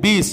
20।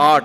8।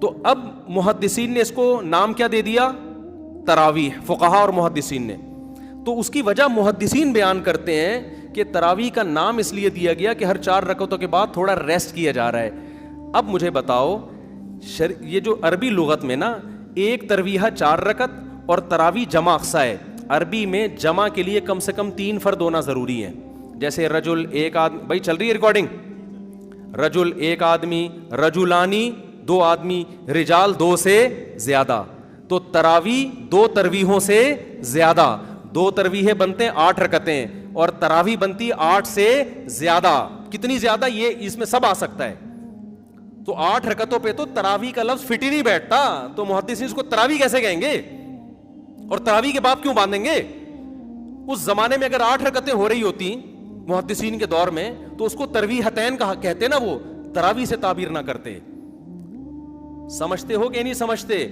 تو اب محدثین نے اس کو نام کیا دے دیا؟ تراویح، فقہا اور محدثین نے. تو اس کی وجہ محدثین بیان کرتے ہیں کہ تراویح کا نام اس لیے دیا گیا کہ ہر 4 رکعتوں کے بعد تھوڑا ریسٹ کیا جا رہا ہے. اب مجھے بتاؤ یہ جو عربی لغت میں نا ایک ترویحہ 4 رکعت اور تراویح جمع اقصا ہے. عربی میں جمع کے لیے کم سے کم 3 فرد ہونا ضروری ہے. جیسے رجل ایک آدمی، بھائی چل رہی ہے ریکارڈنگ، رجل ایک آدمی، رجلانی 2 آدمی، رجال 2 سے زیادہ. تو تراویح 2 ترویحوں سے زیادہ، 2 ترویحیں بنتے ہیں 8 رکعتیں اور تراویح بنتی 8 سے زیادہ. کتنی زیادہ یہ اس میں سب آ سکتا ہے. تو 8 رکعتوں پہ تو تراویح کا لفظ فٹ ہی نہیں بیٹھتا. تو محدثین اس کو تراویح کیسے کہیں گے اور تراویح کے بعد کیوں باندھیں گے؟ اس زمانے میں اگر 8 رکعتیں ہو رہی ہوتی محدثین کے دور میں تو اس کو ترویحتین کہتے نا، وہ تراویح سے تعبیر نہ کرتے. سمجھتے ہو کہ نہیں سمجھتے؟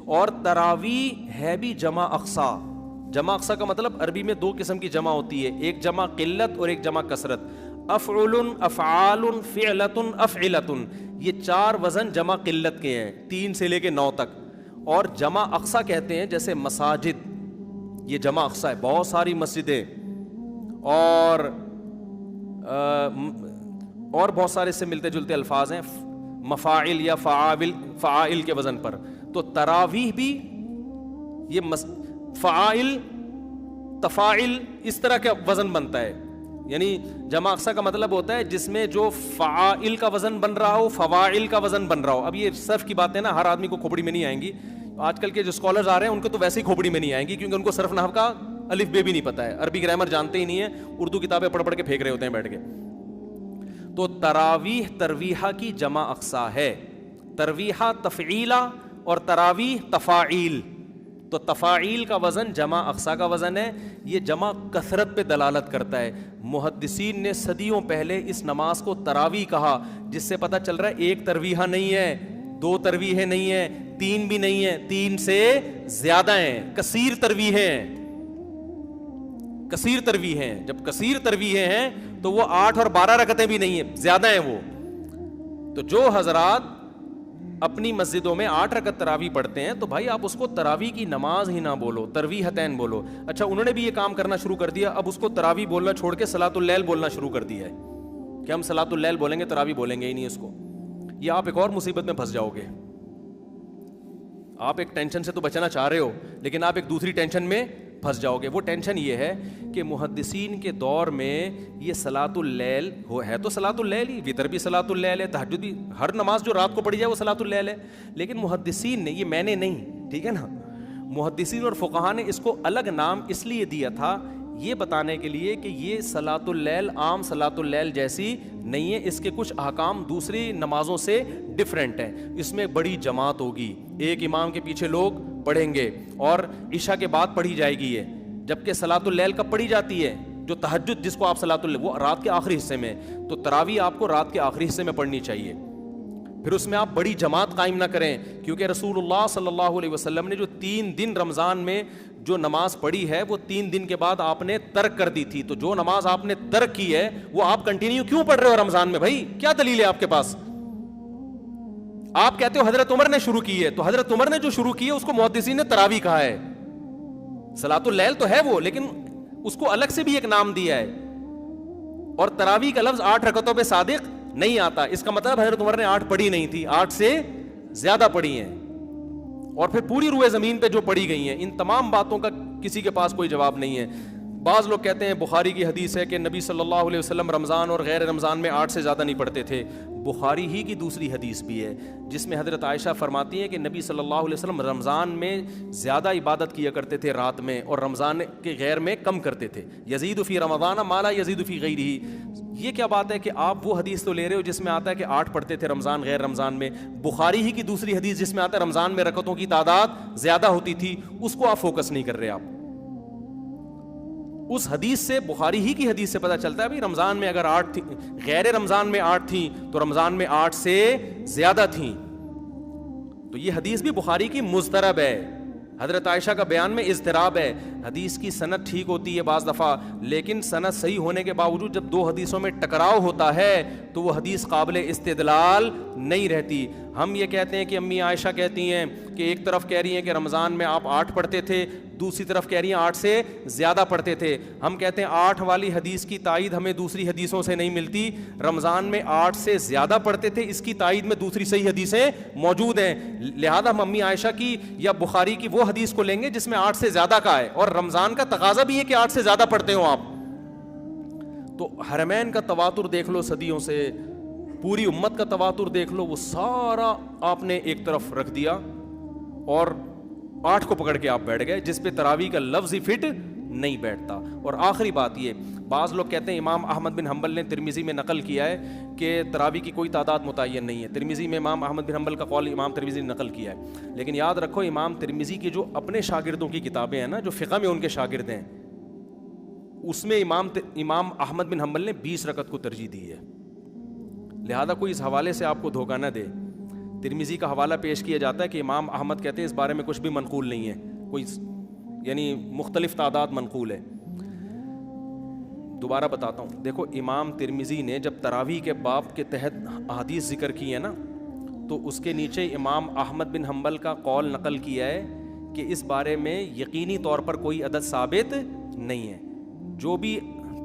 اور تراویح ہے بھی جمع اقصا. جمع اقصا کا مطلب عربی میں 2 قسم کی جمع ہوتی ہے، ایک جمع قلت اور ایک جمع کثرت. افعل، افعال، فعلۃ، افعلۃ، یہ 4 وزن جمع قلت کے ہیں 3 سے لے کے 9 تک. اور جمع اقصا کہتے ہیں جیسے مساجد، یہ جمع اقصا ہے، بہت ساری مسجدیں اور بہت سارے اس سے ملتے جلتے الفاظ ہیں، مفاعل یا فعائل کے وزن پر. تو تراویح بھی یہ فعائل، تفاعل اس طرح کا وزن بنتا ہے. یعنی جمع اقصا کا مطلب ہوتا ہے جس میں جو فعائل کا وزن بن رہا ہو، فواعل کا وزن بن رہا ہو. اب یہ صرف کی باتیں نا ہر آدمی کو کھوپڑی میں نہیں آئیں گی. آج کل کے جو اسکالرز آ رہے ہیں ان کو تو ویسے ہی کھوپڑی میں نہیں آئیں گی کیونکہ ان کو صرف نحو کا الف بے بھی نہیں پتا ہے، عربی گرامر جانتے ہی نہیں ہے، اردو کتابیں پڑھ پڑھ کے پھینک رہے ہوتے ہیں بیٹھ کے. تو تراویح ترویحہ کی جمع اقصا ہے. ترویحہ تفعیلہ اور تراویح تفاعیل. تو تفاعیل کا وزن جمع اقصا کا وزن ہے. یہ جمع کثرت پہ دلالت کرتا ہے. محدثین نے صدیوں پہلے اس نماز کو تراویح کہا، جس سے پتہ چل رہا ہے ایک ترویحہ نہیں ہے، 2 ترویحیں نہیں ہیں، 3 بھی نہیں ہیں، 3 سے زیادہ ہیں، کثیر ترویحیں ہیں. کثیر ترویحیں ہیں. جب کثیر ترویحیں ہیں تو وہ 8 اور 12 رکعتیں بھی نہیں ہیں، زیادہ ہیں وہ. تو جو حضرات اپنی مسجدوں میں 8 رکعت تراویح پڑھتے ہیں تو بھائی آپ اس کو تراویح کی نماز ہی نہ بولو، ترویحتین بولو. اچھا انہوں نے بھی یہ کام کرنا شروع کر دیا، اب اس کو تراویح بولنا چھوڑ کے صلاۃ اللیل بولنا شروع کر دیا ہے کہ ہم صلاۃ اللیل بولیں گے، تراویح بولیں گے ہی نہیں اس کو. یہ آپ ایک اور مصیبت میں پھنس جاؤ گے. آپ ایک ٹینشن سے تو بچنا چاہ رہے ہو لیکن آپ ایک دوسری ٹینشن میں پھنس جاؤ گے. وہ ٹینشن یہ ہے کہ محدثین کے دور میں یہ صلاۃ اللیل ہے تو صلاۃ اللیل ہی، وتر بھی صلاۃ اللیل ہے، تہجد بھی، ہر نماز جو رات کو پڑھی جائے وہ صلاۃ اللیل ہے. لیکن محدثین نے، یہ میں نے نہیں، ٹھیک ہے نا، محدثین اور فقہا نے اس کو الگ نام اس لیے دیا تھا یہ بتانے کے لیے کہ یہ صلاۃ اللیل عام صلاۃ اللیل جیسی نہیں ہے، اس کے کچھ احکام دوسری نمازوں سے ڈفرینٹ ہیں. اس میں بڑی جماعت ہوگی، ایک امام کے پیچھے لوگ پڑھیں گے اور عشاء کے بعد پڑھی جائے گی یہ. جبکہ صلاۃ اللیل کب پڑھی جاتی ہے؟ جو تہجد جس کو آپ صلاۃ اللیل، وہ رات کے آخری حصے میں. تو تراویح آپ کو رات کے آخری حصے میں پڑھنی چاہیے. پھر اس میں آپ بڑی جماعت قائم نہ کریں کیونکہ رسول اللہ صلی اللہ علیہ وسلم نے جو 3 دن رمضان میں جو نماز پڑھی ہے وہ 3 دن کے بعد آپ نے ترک کر دی تھی. تو جو نماز آپ نے ترک کی ہے وہ آپ کنٹینیو کیوں پڑھ رہے ہو رمضان میں؟ بھائی کیا دلیل ہے آپ کے پاس؟ آپ کہتے ہو حضرت عمر نے شروع کی ہے، تو حضرت عمر نے جو شروع کی ہے اس کو محدثین نے تراویح کہا ہے. صلاۃ اللیل تو ہے وہ، لیکن اس کو الگ سے بھی ایک نام دیا ہے. اور تراویح کا لفظ 8 رکعتوں پہ صادق نہیں آتا. اس کا مطلب حضرت عمر نے 8 پڑھی نہیں تھی، 8 سے زیادہ پڑھی ہیں. اور پھر پوری روئے زمین پہ جو پڑھی گئی ہیں، ان تمام باتوں کا کسی کے پاس کوئی جواب نہیں ہے. بعض لوگ کہتے ہیں بخاری کی حدیث ہے کہ نبی صلی اللہ علیہ وسلم رمضان اور غیر رمضان میں 8 سے زیادہ نہیں پڑھتے تھے. بخاری ہی کی دوسری حدیث بھی ہے جس میں حضرت عائشہ فرماتی ہیں کہ نبی صلی اللہ علیہ وسلم رمضان میں زیادہ عبادت کیا کرتے تھے رات میں، اور رمضان کے غیر میں کم کرتے تھے. یزید فی رمضان ما لا یزید فی غیرہ. یہ کیا بات ہے کہ آپ وہ حدیث تو لے رہے ہو جس میں آتا ہے کہ 8 پڑھتے تھے رمضان غیر رمضان میں. بخاری ہی کی دوسری حدیث جس میں آتا ہے رمضان میں رکعتوں کی تعداد زیادہ ہوتی تھی، اس کو آپ فوکس نہیں کر رہے. آپ اس حدیث سے، بخاری ہی کی حدیث سے پتہ چلتا ہے بھی رمضان میں اگر 8 تھی، غیر رمضان میں 8 تھیں تو رمضان میں 8 سے زیادہ تھیں. تو یہ حدیث بھی بخاری کی مضطرب ہے. حضرت عائشہ کا بیان میں اضطراب ہے. حدیث کی سند ٹھیک ہوتی ہے بعض دفعہ, لیکن سند صحیح ہونے کے باوجود جب دو حدیثوں میں ٹکراؤ ہوتا ہے تو وہ حدیث قابل استدلال نہیں رہتی. ہم یہ کہتے ہیں کہ امی عائشہ کہتی ہیں کہ ایک طرف کہہ رہی ہیں کہ رمضان میں آپ 8 پڑھتے تھے, دوسری طرف کہہ رہی ہیں 8 سے زیادہ پڑھتے تھے. ہم کہتے ہیں 8 والی حدیث کی تائید ہمیں دوسری حدیثوں سے نہیں ملتی, رمضان میں 8 سے زیادہ پڑھتے تھے, اس کی تائید میں دوسری صحیح حدیثیں موجود ہیں, لہذا ہم امی عائشہ کی یا بخاری کی وہ حدیث کو لیں گے جس میں 8 سے زیادہ کا ہے, اور رمضان کا تقاضا بھی ہے کہ 8 سے زیادہ پڑھتے ہو آپ. تو حرمین کا تواتر دیکھ لو صدیوں سے, پوری امت کا تواتر دیکھ لو, وہ سارا آپ نے ایک طرف رکھ دیا اور 8 کو پکڑ کے آپ بیٹھ گئے, جس پہ تراویح کا لفظ ہی فٹ نہیں بیٹھتا. اور آخری بات یہ, بعض لوگ کہتے ہیں امام احمد بن حنبل نے ترمذی میں نقل کیا ہے کہ تراویح کی کوئی تعداد متعین نہیں ہے. ترمذی میں امام احمد بن حنبل کا قول امام ترمذی نے نقل کیا ہے, لیکن یاد رکھو امام ترمذی کی جو اپنے شاگردوں کی کتابیں ہیں نا, جو فقہ میں ان کے شاگرد ہیں, اس میں امام احمد بن حنبل نے 20 رکعت کو ترجیح دی ہے. لہذا کوئی اس حوالے سے آپ کو دھوکہ نہ دے. ترمذی کا حوالہ پیش کیا جاتا ہے کہ امام احمد کہتے ہیں اس بارے میں کچھ بھی منقول نہیں ہے, کوئی یعنی مختلف تعداد منقول ہے. دوبارہ بتاتا ہوں, دیکھو امام ترمذی نے جب تراویح کے باب کے تحت احادیث ذکر کی ہے نا, تو اس کے نیچے امام احمد بن حنبل کا قول نقل کیا ہے کہ اس بارے میں یقینی طور پر کوئی عدد ثابت نہیں ہے, جو بھی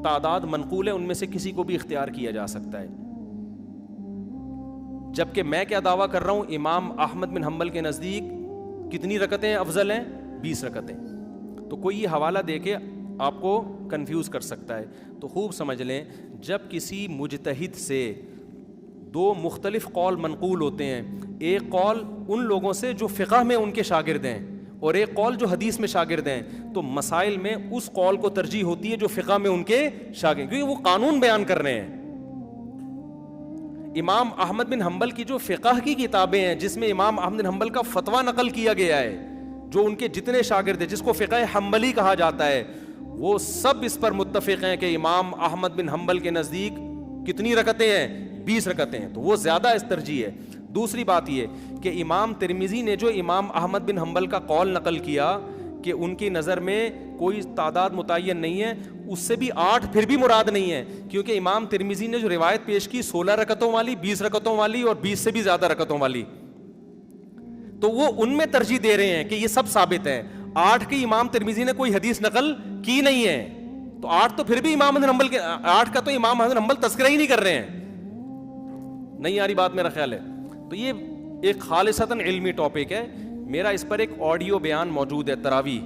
تعداد منقول ہے ان میں سے کسی کو بھی اختیار کیا جا سکتا ہے. جبکہ میں کیا دعویٰ کر رہا ہوں, امام احمد بن حنبل کے نزدیک کتنی رکعتیں افضل ہیں؟ 20 رکعتیں. تو کوئی یہ حوالہ دے کے آپ کو کنفیوز کر سکتا ہے. تو خوب سمجھ لیں, جب کسی مجتہد سے 2 مختلف قول منقول ہوتے ہیں, ایک قول ان لوگوں سے جو فقہ میں ان کے شاگرد ہیں اور ایک قول جو حدیث میں شاگرد ہیں, تو مسائل میں اس قول کو ترجیح ہوتی ہے جو فقہ میں ان کے شاگرد, کیونکہ وہ قانون بیان کر رہے ہیں. امام احمد بن حنبل کی جو فقہ کی کتابیں ہیں جس میں امام احمد بن حنبل کا فتویٰ نقل کیا گیا ہے, جو ان کے جتنے شاگرد ہیں جس کو فقہ حنبلی کہا جاتا ہے, وہ سب اس پر متفق ہیں کہ امام احمد بن حنبل کے نزدیک کتنی رکعتیں ہیں؟ 20 رکعتیں ہیں. تو وہ زیادہ اس ترجیح ہے. دوسری بات یہ کہ امام ترمذی نے جو امام احمد بن حنبل کا قول نقل کیا کہ ان کی نظر میں کوئی تعداد متعین نہیں ہے, اس سے بھی 8 پھر بھی مراد نہیں ہے, کیونکہ امام ترمذی نے جو روایت پیش کی 16 رکعتوں والی, 20 رکعتوں والی اور 20 سے بھی زیادہ رکعتوں والی, تو وہ ان میں ترجیح دے رہے ہیں کہ یہ سب ثابت ہے. 8 کی امام ترمذی نے کوئی حدیث نقل کی نہیں ہے, تو 8 تو پھر بھی امام احمد حنبل کے 8 کا تو امام احمد حنبل تذکرہ ہی نہیں کر رہے ہیں. نہیں آ رہی بات میرا خیال ہے. تو یہ ایک خالصتاً علمی ٹاپک ہے. میرا اس پر ایک آڈیو بیان موجود ہے تراویح,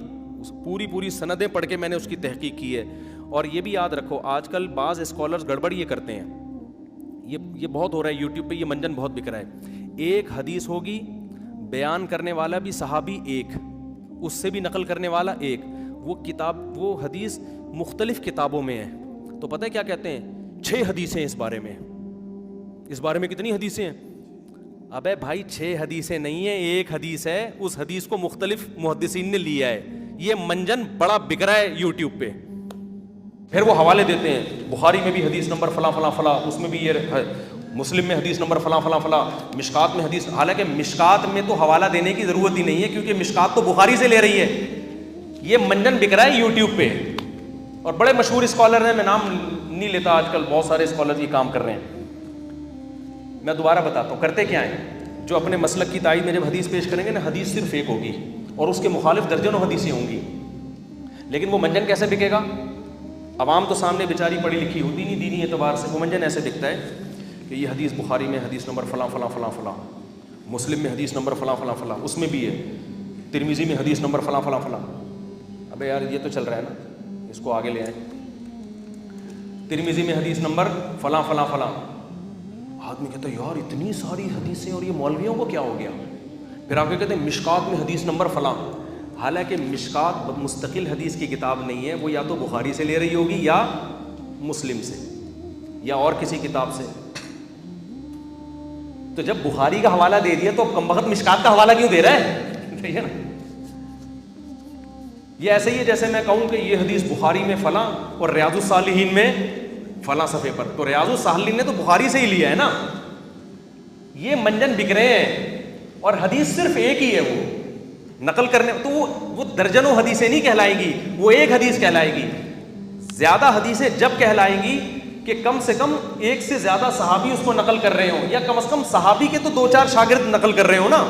پوری سندیں پڑھ کے میں نے اس کی تحقیق کی ہے. اور یہ بھی یاد رکھو, آج کل بعض اسکالرز گڑبڑ یہ کرتے ہیں, یہ بہت ہو رہا ہے یوٹیوب پہ, یہ منجن بہت بک رہا ہے. ایک حدیث ہوگی, بیان کرنے والا بھی صحابی ایک, اس سے بھی نقل کرنے والا ایک, وہ حدیث مختلف کتابوں میں ہے. تو پتہ ہے کیا کہتے ہیں؟ 6 حدیثیں اس بارے میں کتنی حدیثیں ہیں؟ ابے بھائی 6 حدیثیں نہیں ہیں, ایک حدیث ہے, اس حدیث کو مختلف محدثین نے لیا ہے. یہ منجن بڑا بک رہا ہے یوٹیوب پہ. پھر وہ حوالے دیتے ہیں, بخاری میں بھی حدیث نمبر فلاں فلاں فلاں, اس میں بھی یہ, مسلم میں حدیث نمبر فلاں فلاں فلاں, مشکات میں حدیث. حالانکہ مشکات میں تو حوالہ دینے کی ضرورت ہی نہیں ہے, کیونکہ مشکات تو بخاری سے لے رہی ہے. یہ منجن بک رہا ہے یوٹیوب پہ, اور بڑے مشہور اسکالر ہیں, میں نام نہیں لیتا, آج کل بہت سارے اسکالر یہ کام کر رہے ہیں. میں دوبارہ بتاتا ہوں کرتے کیا ہیں. جو اپنے مسلک کی تائید میں جب حدیث پیش کریں گے نا, حدیث صرف ایک ہوگی اور اس کے مخالف درجنوں حدیثیں ہوں گی, لیکن وہ منجن کیسے بکے گا؟ عوام تو سامنے بیچاری پڑھی لکھی ہوتی نہیں دینی اعتبار سے, وہ منجن ایسے بکتا ہے کہ یہ حدیث بخاری میں حدیث نمبر فلاں فلاں فلاں فلاں, مسلم میں حدیث نمبر فلاں فلاں فلاں, اس میں بھی ہے, ترمذی میں حدیث نمبر فلاں فلاں فلاں. ابے یار یہ تو چل رہا ہے نا, اس کو آگے لے آئیں. ترمذی میں حدیث نمبر فلاں فلاں فلاں. آدمی کہتا ہے یار اتنی ساری حدیثیں, اور یہ مولویوں کو کیا ہو گیا؟ پھر آپ کہتے ہیں مشکات میں حدیث نمبر فلاں. حالانکہ مشکات مستقل حدیث کی کتاب نہیں ہے, وہ یا تو بخاری سے لے رہی ہوگی یا مسلم سے یا اور کسی کتاب سے. تو جب بخاری کا حوالہ دے دیا تو کمبخت مشکات کا حوالہ کیوں دے رہا ہے؟ ٹھیک ہے نا. یہ ایسے ہی ہے جیسے میں کہوں کہ یہ حدیث بخاری میں فلاں اور ریاض الصالحین میں فلاں صفحے پر, تو ریاض الصالحین نے تو بخاری سے ہی لیا ہے نا. یہ منجن بک رہے ہیں, اور حدیث صرف ایک ہی ہے, وہ نقل کرنے تو وہ درجنوں حدیثیں نہیں کہلائیں گی, وہ ایک حدیث کہلائے گی. زیادہ حدیثیں جب کہلائیں گی کہ کم سے کم ایک سے زیادہ صحابی اس کو نقل کر رہے ہوں, یا کم از کم صحابی کے تو 2-4 شاگرد نقل کر رہے ہوں نا.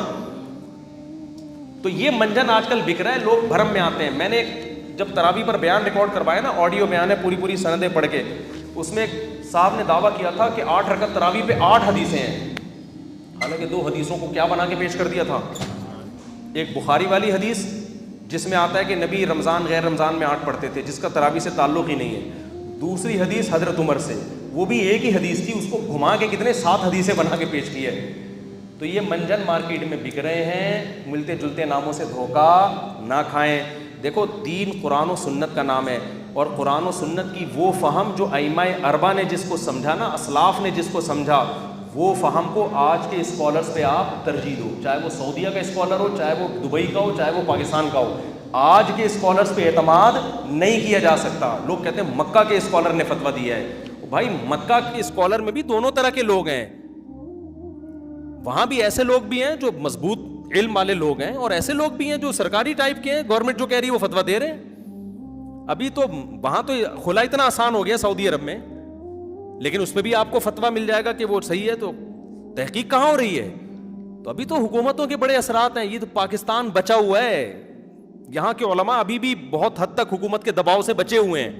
تو یہ منجن آج کل بک رہا ہے, لوگ بھرم میں آتے ہیں. میں نے جب تراویح پر بیان ریکارڈ کروایا نا, آڈیو بیان ہے پوری سندیں پڑھ کے, اس میں ایک صاحب نے دعویٰ کیا تھا کہ 8 رکعت تراویح پہ 8 حدیثیں ہیں, حالانکہ 2 حدیثوں کو کیا بنا کے پیش کر دیا تھا. ایک بخاری والی حدیث جس میں آتا ہے کہ نبی رمضان غیر رمضان میں 8 پڑھتے تھے, جس کا تراویح سے تعلق ہی نہیں ہے. دوسری حدیث حضرت عمر سے, وہ بھی ایک ہی حدیث تھی, اس کو گھما کے کتنے 7 حدیثیں بنا کے پیش کی ہے. تو یہ منجن مارکیٹ میں بک رہے ہیں, ملتے جلتے ناموں سے دھوکہ نہ کھائیں. دیکھو دین قرآن و سنت کا نام ہے, اور قرآن و سنت کی وہ فہم جو ائمہ اربعہ نے جس کو سمجھا نا, اسلاف نے جس کو سمجھا, وہ فہم کو آج کے اسکالرس پہ آپ ترجیح دو, چاہے وہ سعودیہ کا اسکالر ہو, چاہے وہ دبئی کا ہو, چاہے وہ پاکستان کا ہو. آج کے اسکالرس پہ اعتماد نہیں کیا جا سکتا. لوگ کہتے ہیں مکہ کے اسکالر نے فتویٰ دیا ہے. بھائی مکہ کے اسکالر میں بھی دونوں طرح کے لوگ ہیں, وہاں بھی ایسے لوگ بھی ہیں جو مضبوط علم والے لوگ ہیں, اور ایسے لوگ بھی ہیں جو سرکاری ٹائپ کے ہیں, گورنمنٹ جو کہہ رہی ہے وہ فتویٰ دے رہے ہیں. ابھی تو وہاں تو کھلا اتنا آسان ہو گیا سعودی عرب میں, لیکن اس میں بھی آپ کو فتویٰ مل جائے گا کہ وہ صحیح ہے. تو تحقیق کہاں ہو رہی ہے؟ تو ابھی تو حکومتوں کے بڑے اثرات ہیں. یہ تو پاکستان بچا ہوا ہے, یہاں کے علماء ابھی بھی بہت حد تک حکومت کے دباؤ سے بچے ہوئے ہیں.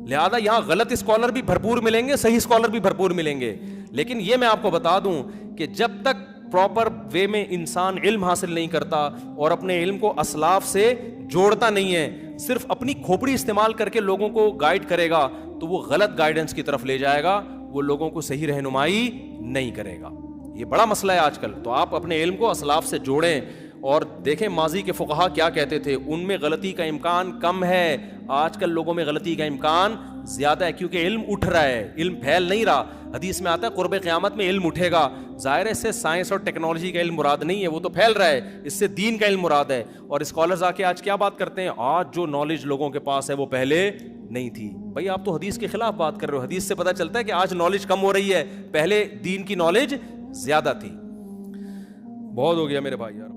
لہذا یہاں غلط اسکالر بھی بھرپور ملیں گے, صحیح اسکالر بھی بھرپور ملیں گے. لیکن یہ میں آپ کو بتا دوں کہ جب تک پراپر وے میں انسان علم حاصل نہیں کرتا اور اپنے علم کو اسلاف سے جوڑتا نہیں ہے, صرف اپنی کھوپڑی استعمال کر کے لوگوں کو گائیڈ کرے گا, تو وہ غلط گائیڈنس کی طرف لے جائے گا, وہ لوگوں کو صحیح رہنمائی نہیں کرے گا. یہ بڑا مسئلہ ہے آج کل. تو آپ اپنے علم کو اسلاف سے جوڑیں اور دیکھیں ماضی کے فقہا کیا کہتے تھے. ان میں غلطی کا امکان کم ہے, آج کل لوگوں میں غلطی کا امکان زیادہ ہے, کیونکہ علم اٹھ رہا ہے, علم پھیل نہیں رہا. حدیث میں آتا ہے قرب قیامت میں علم اٹھے گا. ظاہر ہے اس سے سائنس اور ٹیکنالوجی کا علم مراد نہیں ہے, وہ تو پھیل رہا ہے, اس سے دین کا علم مراد ہے. اور اسکالرز آ کے آج کیا بات کرتے ہیں, آج جو نالج لوگوں کے پاس ہے وہ پہلے نہیں تھی. بھائی آپ تو حدیث کے خلاف بات کر رہے ہو. حدیث سے پتہ چلتا ہے کہ آج نالج کم ہو رہی ہے, پہلے دین کی نالج زیادہ تھی. بہت ہو گیا میرے بھائی یار.